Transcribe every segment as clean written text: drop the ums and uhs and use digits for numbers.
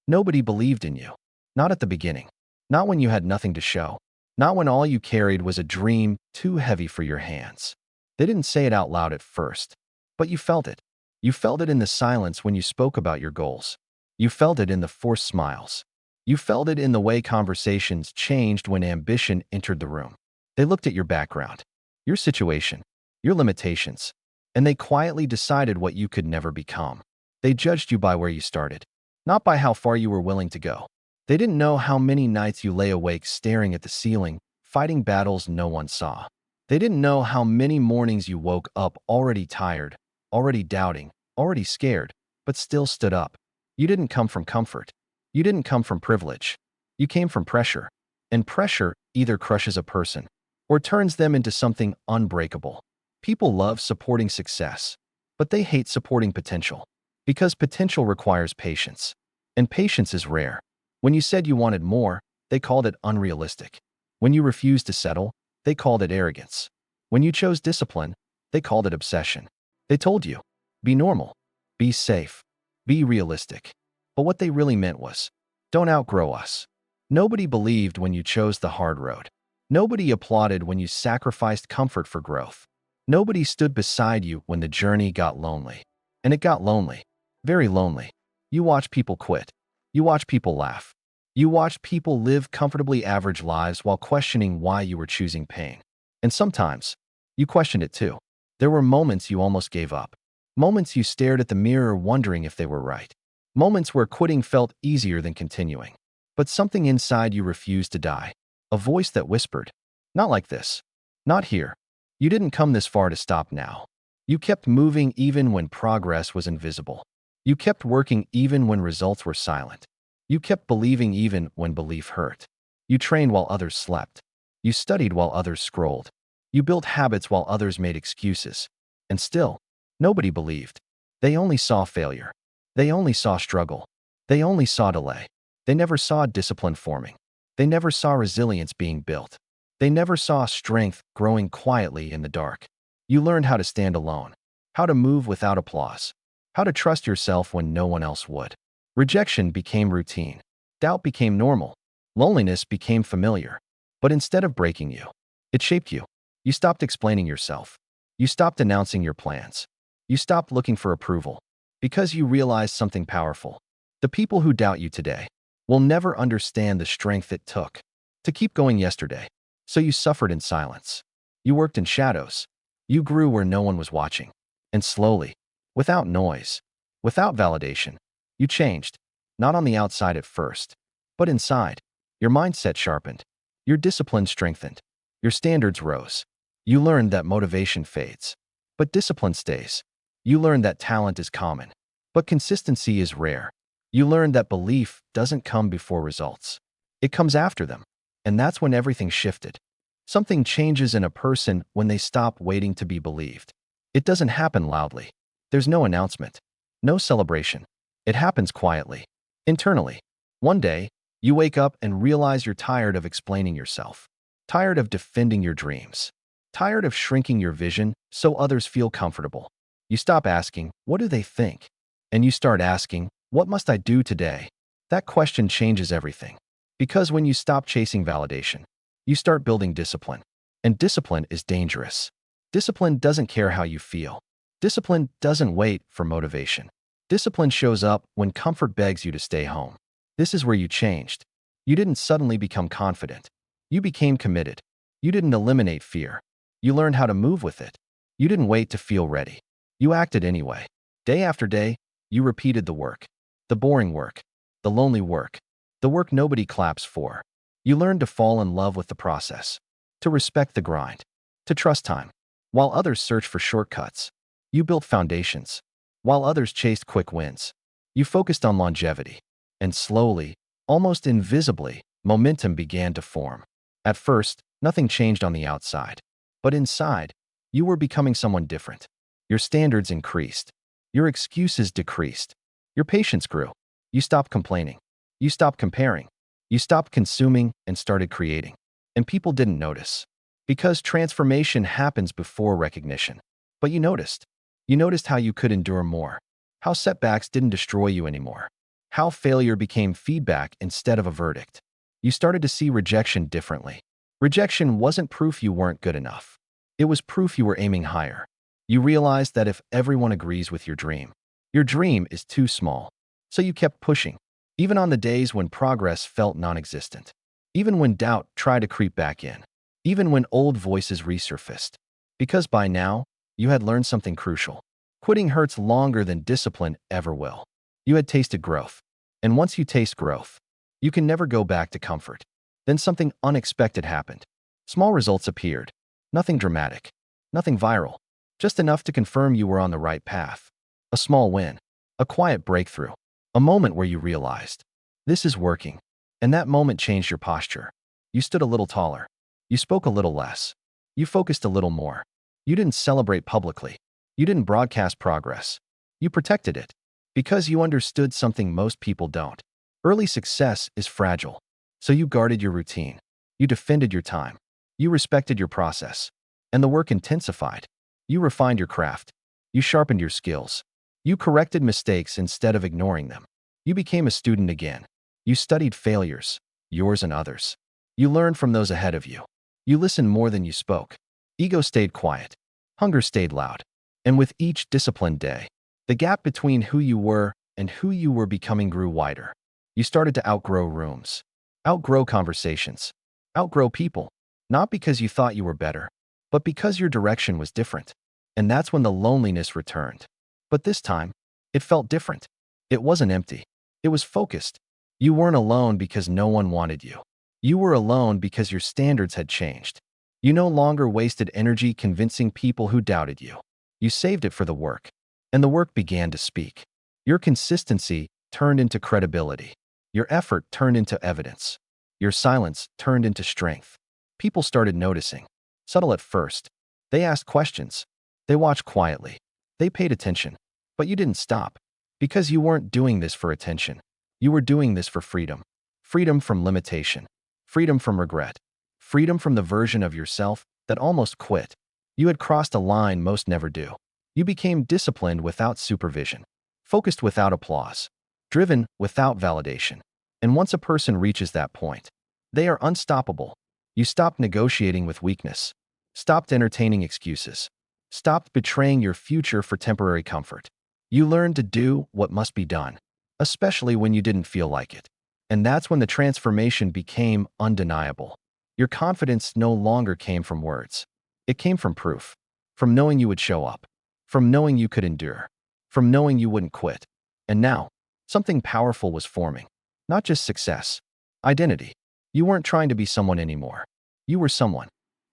Nobody believed in you. Not at the beginning. Not when you had nothing to show. Not when all you carried was a dream too heavy for your hands. They didn't say it out loud at first, but you felt it. You felt it in the silence when you spoke about your goals. You felt it in the forced smiles. You felt it in the way conversations changed when ambition entered the room. They looked at your background, your situation, your limitations, and they quietly decided what you could never become. They judged you by where you started, not by how far you were willing to go. They didn't know how many nights you lay awake staring at the ceiling, fighting battles no one saw. They didn't know how many mornings you woke up already tired, already doubting, already scared, but still stood up. You didn't come from comfort. You didn't come from privilege. You came from pressure. And pressure either crushes a person or turns them into something unbreakable. People love supporting success, but they hate supporting potential because potential requires patience, and patience is rare. When you said you wanted more, they called it unrealistic. When you refused to settle, they called it arrogance. When you chose discipline, they called it obsession. They told you, be normal, be safe, be realistic. But what they really meant was, don't outgrow us. Nobody believed when you chose the hard road. Nobody applauded when you sacrificed comfort for growth. Nobody stood beside you when the journey got lonely. And it got lonely, very lonely. You watched people quit. You watched people laugh. You watched people live comfortably average lives while questioning why you were choosing pain. And sometimes, you questioned it too. There were moments you almost gave up. Moments you stared at the mirror wondering if they were right. Moments where quitting felt easier than continuing. But something inside you refused to die. A voice that whispered, not like this. Not here. You didn't come this far to stop now. You kept moving even when progress was invisible. You kept working even when results were silent. You kept believing even when belief hurt. You trained while others slept. You studied while others scrolled. You built habits while others made excuses. And still, nobody believed. They only saw failure. They only saw struggle. They only saw delay. They never saw discipline forming. They never saw resilience being built. They never saw strength growing quietly in the dark. You learned how to stand alone, how to move without applause, how to trust yourself when no one else would. Rejection became routine. Doubt became normal. Loneliness became familiar. But instead of breaking you, it shaped you. You stopped explaining yourself. You stopped announcing your plans. You stopped looking for approval because you realized something powerful. The people who doubt you today will never understand the strength it took to keep going yesterday. So you suffered in silence. You worked in shadows. You grew where no one was watching. And slowly, without noise, without validation, you changed. Not on the outside at first, but inside. Your mindset sharpened. Your discipline strengthened. Your standards rose. You learned that motivation fades, but discipline stays. You learned that talent is common, but consistency is rare. You learned that belief doesn't come before results. It comes after them. And that's when everything shifted. Something changes in a person when they stop waiting to be believed. It doesn't happen loudly. There's no announcement, no celebration. It happens quietly, internally. One day, you wake up and realize you're tired of explaining yourself, tired of defending your dreams, tired of shrinking your vision so others feel comfortable. You stop asking, what do they think? And you start asking, what must I do today? That question changes everything. Because when you stop chasing validation, you start building discipline. And discipline is dangerous. Discipline doesn't care how you feel. Discipline doesn't wait for motivation. Discipline shows up when comfort begs you to stay home. This is where you changed. You didn't suddenly become confident. You became committed. You didn't eliminate fear. You learned how to move with it. You didn't wait to feel ready. You acted anyway. Day after day, you repeated the work. The boring work. The lonely work. The work nobody claps for. You learned to fall in love with the process, to respect the grind, to trust time. While others searched for shortcuts, you built foundations. While others chased quick wins, you focused on longevity. And slowly, almost invisibly, momentum began to form. At first, nothing changed on the outside. But inside, you were becoming someone different. Your standards increased. Your excuses decreased. Your patience grew. You stopped complaining. You stopped comparing. You stopped consuming and started creating. And people didn't notice. Because transformation happens before recognition. But you noticed. You noticed how you could endure more. How setbacks didn't destroy you anymore. how failure became feedback instead of a verdict. You started to see rejection differently. Rejection wasn't proof you weren't good enough. It was proof you were aiming higher. You realized that if everyone agrees with your dream is too small. So you kept pushing, even on the days when progress felt non-existent, even when doubt tried to creep back in, even when old voices resurfaced. Because by now, you had learned something crucial. Quitting hurts longer than discipline ever will. You had tasted growth. And once you taste growth, you can never go back to comfort. Then something unexpected happened. Small results appeared. Nothing dramatic. Nothing viral. Just enough to confirm you were on the right path. A small win. A quiet breakthrough. A moment where you realized, this is working. And that moment changed your posture. You stood a little taller. You spoke a little less. You focused a little more. You didn't celebrate publicly. You didn't broadcast progress. You protected it. Because you understood something most people don't. Early success is fragile. So you guarded your routine. You defended your time. You respected your process. And the work intensified. You refined your craft. You sharpened your skills. You corrected mistakes instead of ignoring them. You became a student again. You studied failures, yours and others. You learned from those ahead of you. You listened more than you spoke. Ego stayed quiet. Hunger stayed loud. And with each disciplined day, the gap between who you were and who you were becoming grew wider. You started to outgrow rooms, outgrow conversations, outgrow people, not because you thought you were better, but because your direction was different. And that's when the loneliness returned. But this time, it felt different. It wasn't empty. It was focused. You weren't alone because no one wanted you. You were alone because your standards had changed. You no longer wasted energy convincing people who doubted you. You saved it for the work. And the work began to speak. Your consistency turned into credibility. Your effort turned into evidence. Your silence turned into strength. People started noticing. Subtle at first. They asked questions. They watched quietly. They paid attention. But you didn't stop. Because you weren't doing this for attention. You were doing this for freedom. Freedom from limitation. Freedom from regret. Freedom from the version of yourself that almost quit. You had crossed a line most never do. You became disciplined without supervision. Focused without applause. Driven without validation. And once a person reaches that point, they are unstoppable. You stopped negotiating with weakness. Stopped entertaining excuses. Stopped betraying your future for temporary comfort. You learned to do what must be done, especially when you didn't feel like it. And that's when the transformation became undeniable. Your confidence no longer came from words. It came from proof. From knowing you would show up. From knowing you could endure. From knowing you wouldn't quit. And now, something powerful was forming. Not just success. Identity. You weren't trying to be someone anymore. You were someone.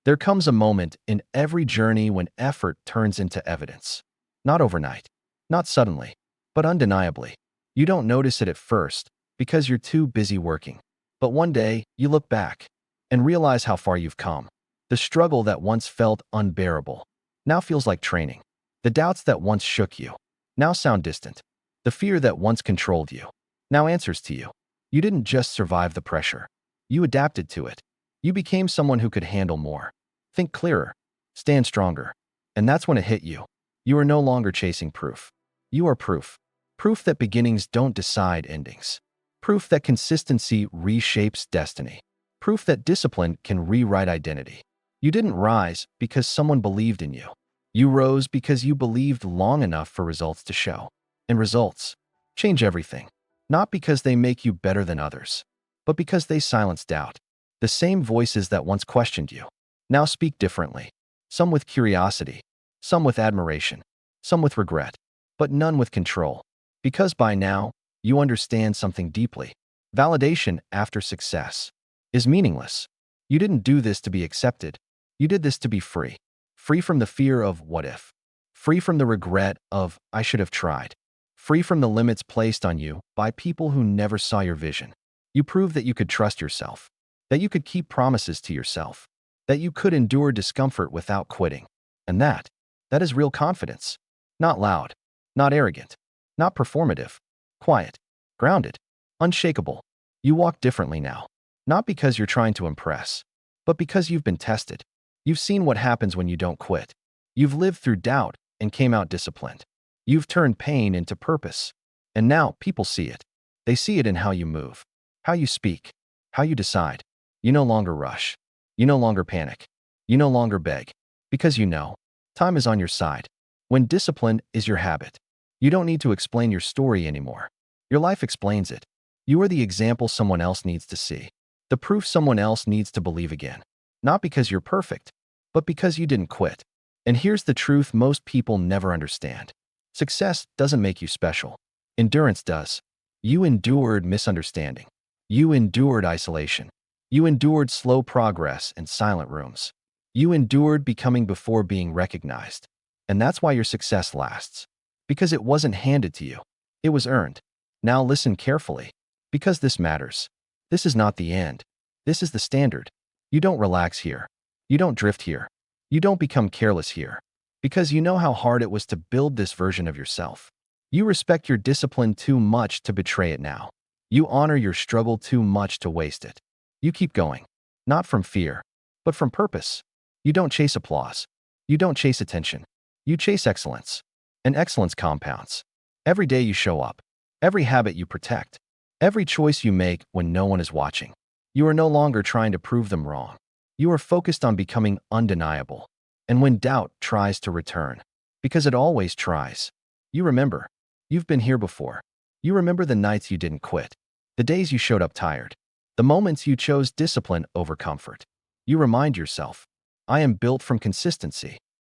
There comes a moment in every journey when effort turns into evidence. Not overnight. Not suddenly. But undeniably. You don't notice it at first because you're too busy working. But one day, you look back and realize how far you've come. The struggle that once felt unbearable now feels like training. The doubts that once shook you now sound distant. The fear that once controlled you now answers to you. You didn't just survive the pressure. You adapted to it. You became someone who could handle more, think clearer, stand stronger. And that's when it hit you. You are no longer chasing proof. You are proof. Proof that beginnings don't decide endings. Proof that consistency reshapes destiny. Proof that discipline can rewrite identity. You didn't rise because someone believed in you. You rose because you believed long enough for results to show. And results change everything. Not because they make you better than others, but because they silence doubt. The same voices that once questioned you now speak differently. Some with curiosity, some with admiration, some with regret, but none with control. Because by now, you understand something deeply. Validation after success is meaningless. You didn't do this to be accepted. You did this to be free. Free from the fear of what if. Free from the regret of I should have tried. Free from the limits placed on you by people who never saw your vision. You proved that you could trust yourself, that you could keep promises to yourself, that you could endure discomfort without quitting. And that is real confidence. Not loud, not arrogant, not performative, quiet, grounded, unshakable. You walk differently now, not because you're trying to impress, but because you've been tested. You've seen what happens when you don't quit. You've lived through doubt and came out disciplined. You've turned pain into purpose. And now people see it. They see it in how you move, how you speak, how you decide. You no longer rush. You no longer panic. You no longer beg. Because you know, time is on your side. When discipline is your habit, you don't need to explain your story anymore. Your life explains it. You are the example someone else needs to see. The proof someone else needs to believe again. Not because you're perfect, but because you didn't quit. And here's the truth most people never understand. Success doesn't make you special. Endurance does. You endured misunderstanding. You endured isolation. You endured slow progress and silent rooms. You endured becoming before being recognized. And that's why your success lasts. Because it wasn't handed to you. It was earned. Now listen carefully. Because this matters. This is not the end. This is the standard. You don't relax here. You don't drift here. You don't become careless here. Because you know how hard it was to build this version of yourself. You respect your discipline too much to betray it now. You honor your struggle too much to waste it. You keep going. Not from fear, but from purpose. You don't chase applause. You don't chase attention. You chase excellence. And excellence compounds. Every day you show up. Every habit you protect. Every choice you make when no one is watching. You are no longer trying to prove them wrong. You are focused on becoming undeniable. And when doubt tries to return, because it always tries, you remember, you've been here before. You remember the nights you didn't quit, the days you showed up tired, the moments you chose discipline over comfort. You remind yourself, I am built from consistency.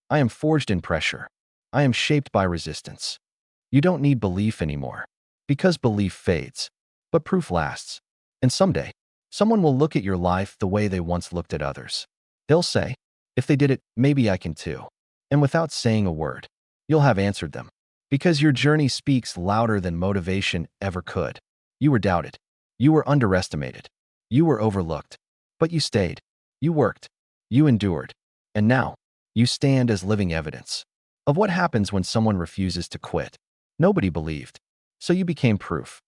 I am forged in pressure. I am shaped by resistance. You don't need belief anymore, because belief fades, but proof lasts. And someday, someone will look at your life the way they once looked at others. They'll say, if they did it, maybe I can too. And without saying a word, you'll have answered them. Because your journey speaks louder than motivation ever could. You were doubted. You were underestimated. You were overlooked. But you stayed. You worked. You endured. And now, you stand as living evidence of what happens when someone refuses to quit. Nobody believed. So you became proof.